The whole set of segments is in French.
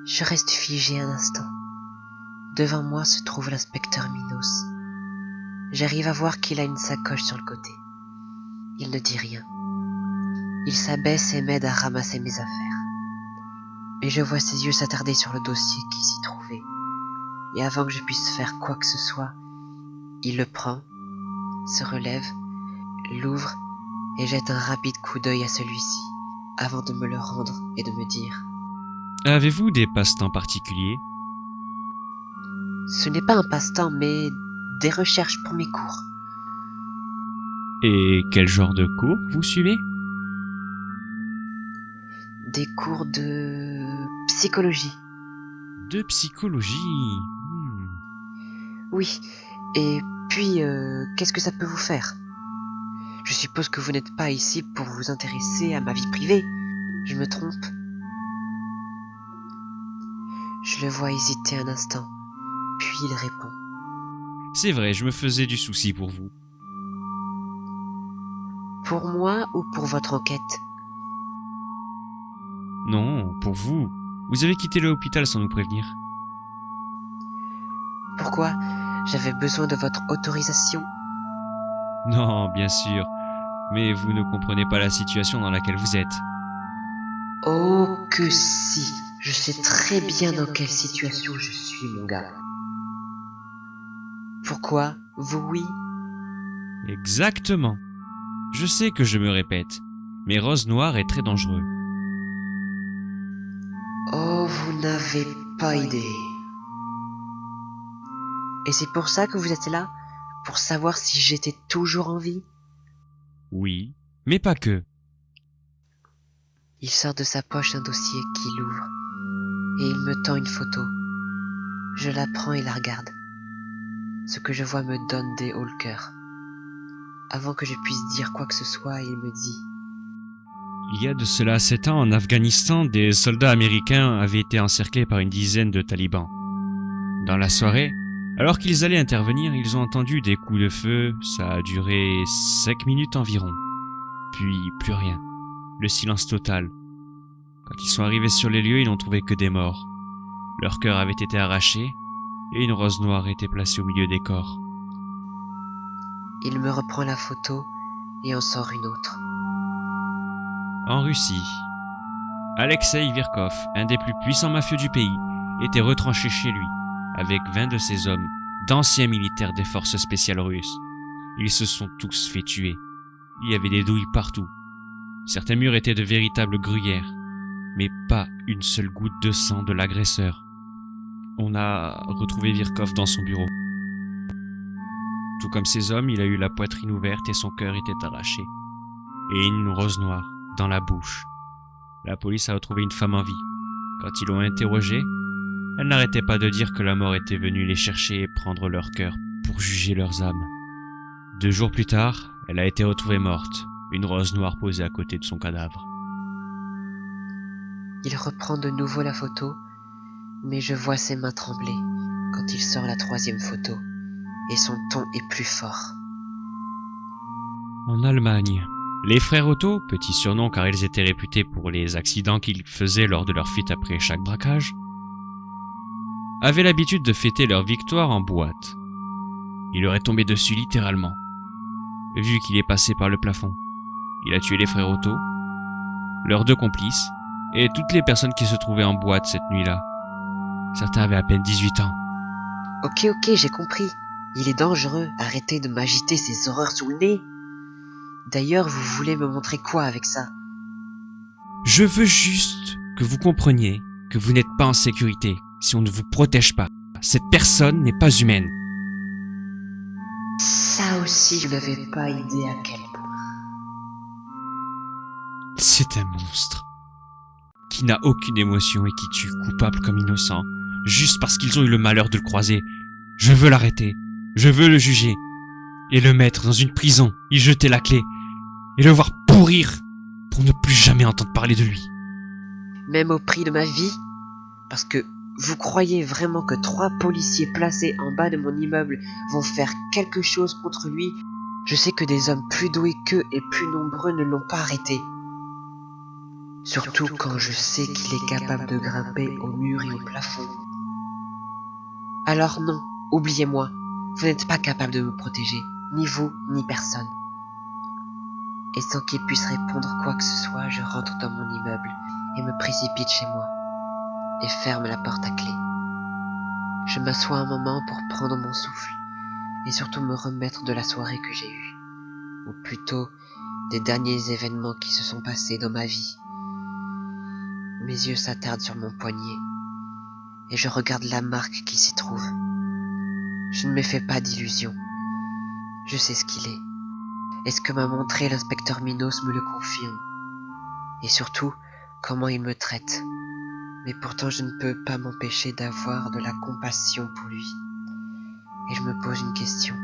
Je reste figé un instant. Devant moi se trouve l'inspecteur Minos. J'arrive à voir qu'il a une sacoche sur le côté. Il ne dit rien. Il s'abaisse et m'aide à ramasser mes affaires. Mais je vois ses yeux s'attarder sur le dossier qui s'y trouvait. Et avant que je puisse faire quoi que ce soit, il le prend, se relève, l'ouvre et jette un rapide coup d'œil à celui-ci, avant de me le rendre et de me dire « Avez-vous des passe-temps particuliers ? Ce n'est pas un passe-temps, mais des recherches pour mes cours. Et quel genre de cours vous suivez ? Des cours de psychologie. De psychologie. Oui, et puis, qu'est-ce que ça peut vous faire ? Je suppose que vous n'êtes pas ici pour vous intéresser à ma vie privée. Je me trompe ? Je le vois hésiter un instant, puis il répond. C'est vrai, je me faisais du souci pour vous. Pour moi ou pour votre enquête ? Non, pour vous. Vous avez quitté l'hôpital sans nous prévenir. Pourquoi ? J'avais besoin de votre autorisation ? Non, bien sûr. Mais vous ne comprenez pas la situation dans laquelle vous êtes. Oh que si, je sais très bien dans quelle situation je suis, mon gars. Pourquoi ? Vous oui ? Exactement. Je sais que je me répète, mais Rose Noire est très dangereux. Oh, vous n'avez pas idée. Et c'est pour ça que vous êtes là ? Pour savoir si j'étais toujours en vie ? Oui, mais pas que. Il sort de sa poche un dossier qu'il ouvre, et il me tend une photo. Je la prends et la regarde. Ce que je vois me donne des hauts le cœur. Avant que je puisse dire quoi que ce soit, il me dit Il y a de cela 7 ans, en Afghanistan, des soldats américains avaient été encerclés par une dizaine de talibans. Dans la soirée, alors qu'ils allaient intervenir, ils ont entendu des coups de feu, ça a duré 5 minutes environ. Puis plus rien, le silence total. Quand ils sont arrivés sur les lieux, ils n'ont trouvé que des morts. Leur cœur avait été arraché, et une rose noire était placée au milieu des corps. Il me reprend la photo et en sort une autre. En Russie, Alexei Virkov, un des plus puissants mafieux du pays, était retranché chez lui, avec 20 de ses hommes, d'anciens militaires des forces spéciales russes. Ils se sont tous fait tuer. Il y avait des douilles partout. Certains murs étaient de véritables gruyères, mais pas une seule goutte de sang de l'agresseur. On a retrouvé Virkov dans son bureau. Tout comme ses hommes, il a eu la poitrine ouverte et son cœur était arraché. Et une rose noire dans la bouche. La police a retrouvé une femme en vie. Quand ils l'ont interrogée, elle n'arrêtait pas de dire que la mort était venue les chercher et prendre leur cœur pour juger leurs âmes. 2 jours plus tard, elle a été retrouvée morte, une rose noire posée à côté de son cadavre. Il reprend de nouveau la photo, mais je vois ses mains trembler quand il sort la 3e photo, et son ton est plus fort. En Allemagne, les frères Otto, petit surnom car ils étaient réputés pour les accidents qu'ils faisaient lors de leur fuite après chaque braquage, avaient l'habitude de fêter leur victoire en boîte. Il leur est tombé dessus littéralement, vu qu'il est passé par le plafond. Il a tué les frères Otto, leurs 2 complices, et toutes les personnes qui se trouvaient en boîte cette nuit-là. Certains avaient à peine 18 ans. Ok, j'ai compris. Il est dangereux, arrêtez de m'agiter ces horreurs sous le nez. D'ailleurs, vous voulez me montrer quoi avec ça ? Je veux juste que vous compreniez que vous n'êtes pas en sécurité si on ne vous protège pas. Cette personne n'est pas humaine. Ça aussi, je n'avais pas idée à quel point. C'est un monstre qui n'a aucune émotion et qui tue coupable comme innocent, juste parce qu'ils ont eu le malheur de le croiser. Je veux l'arrêter, je veux le juger, et le mettre dans une prison, y jeter la clé, et le voir pourrir pour ne plus jamais entendre parler de lui. Même au prix de ma vie? Parce que vous croyez vraiment que 3 policiers placés en bas de mon immeuble vont faire quelque chose contre lui? Je sais que des hommes plus doués qu'eux et plus nombreux ne l'ont pas arrêté. Surtout quand je sais qu'il est capable de grimper au mur et au plafond. Alors non, oubliez-moi, vous n'êtes pas capable de me protéger, ni vous, ni personne. Et sans qu'il puisse répondre quoi que ce soit, je rentre dans mon immeuble et me précipite chez moi, et ferme la porte à clé. Je m'assois un moment pour prendre mon souffle, et surtout me remettre de la soirée que j'ai eue, ou plutôt des derniers événements qui se sont passés dans ma vie. Mes yeux s'attardent sur mon poignet, et je regarde la marque qui s'y trouve. Je ne me fais pas d'illusions. Je sais ce qu'il est. Et ce que m'a montré l'inspecteur Minos me le confirme. Et surtout, comment il me traite. Mais pourtant je ne peux pas m'empêcher d'avoir de la compassion pour lui. Et je me pose une question.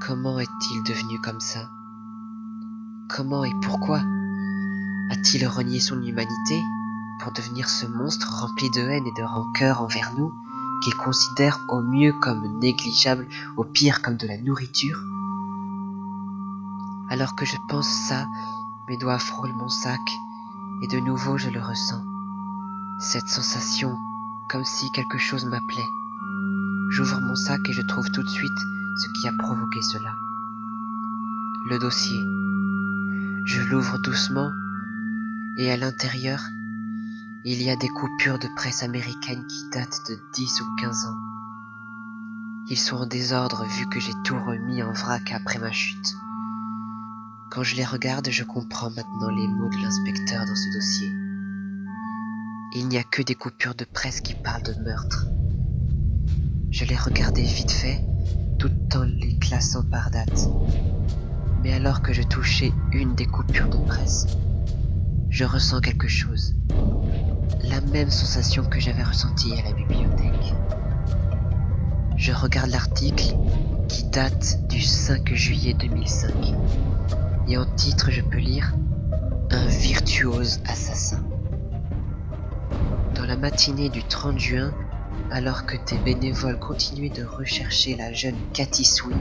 Comment est-il devenu comme ça? Comment et pourquoi? A-t-il renié son humanité pour devenir ce monstre rempli de haine et de rancœur envers nous, qu'il considère au mieux comme négligeable, au pire comme de la nourriture? Alors que je pense ça, mes doigts frôlent mon sac, et de nouveau je le ressens. Cette sensation, comme si quelque chose m'appelait. J'ouvre mon sac et je trouve tout de suite ce qui a provoqué cela. Le dossier. Je l'ouvre doucement, et à l'intérieur, il y a des coupures de presse américaine qui datent de 10 ou 15 ans. Ils sont en désordre vu que j'ai tout remis en vrac après ma chute. Quand je les regarde, je comprends maintenant les mots de l'inspecteur dans ce dossier. Il n'y a que des coupures de presse qui parlent de meurtre. Je les regardais vite fait, tout en les classant par date. Mais alors que je touchais une des coupures de presse, je ressens quelque chose. La même sensation que j'avais ressentie à la bibliothèque. Je regarde l'article qui date du 5 juillet 2005. Et en titre, je peux lire « Un virtuose assassin ». Dans la matinée du 30 juin, alors que des bénévoles continuaient de rechercher la jeune Cathy Swing,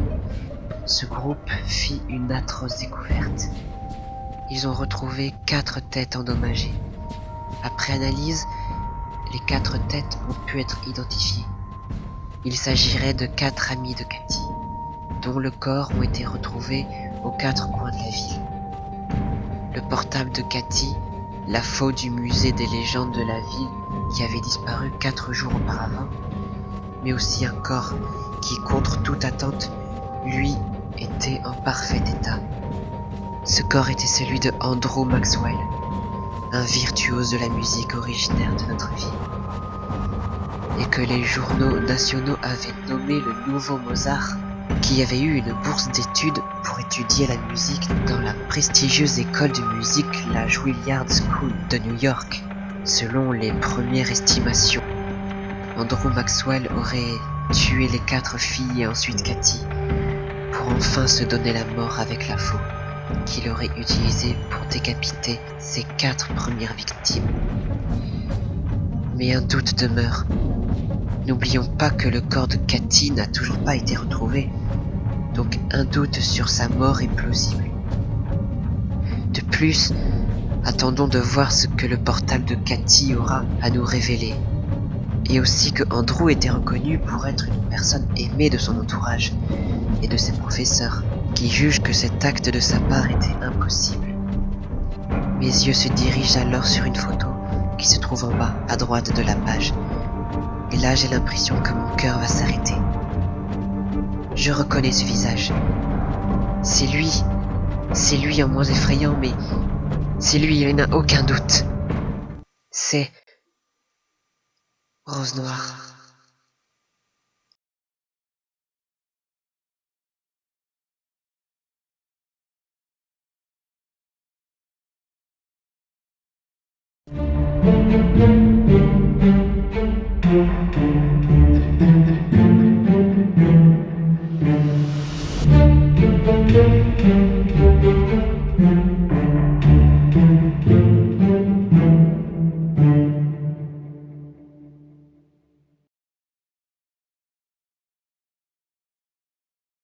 ce groupe fit une atroce découverte. Ils ont retrouvé 4 têtes endommagées. Après analyse, les 4 têtes ont pu être identifiées. Il s'agirait de 4 amis de Cathy, dont le corps ont été retrouvés aux 4 coins de la ville. Le portable de Cathy, la faux du musée des légendes de la ville qui avait disparu 4 jours auparavant, mais aussi un corps qui, contre toute attente, lui, était en parfait état. Ce corps était celui de Andrew Maxwell, un virtuose de la musique originaire de notre ville, et que les journaux nationaux avaient nommé le nouveau Mozart, qui avait eu une bourse d'études pour étudier la musique dans la prestigieuse école de musique, la Juilliard School de New York. Selon les premières estimations, Andrew Maxwell aurait tué les 4 filles et ensuite Cathy, pour enfin se donner la mort avec la faux, qu'il aurait utilisée pour décapiter ses 4 premières victimes. Mais un doute demeure. N'oublions pas que le corps de Cathy n'a toujours pas été retrouvé, donc un doute sur sa mort est plausible. De plus, attendons de voir ce que le portable de Cathy aura à nous révéler. Et aussi que Andrew était reconnu pour être une personne aimée de son entourage et de ses professeurs, qui jugent que cet acte de sa part était impossible. Mes yeux se dirigent alors sur une photo qui se trouve en bas, à droite de la page. Et là, j'ai l'impression que mon cœur va s'arrêter. Je reconnais ce visage. C'est lui en moins effrayant, mais c'est lui, il n'y a aucun doute. C'est Rose Noire.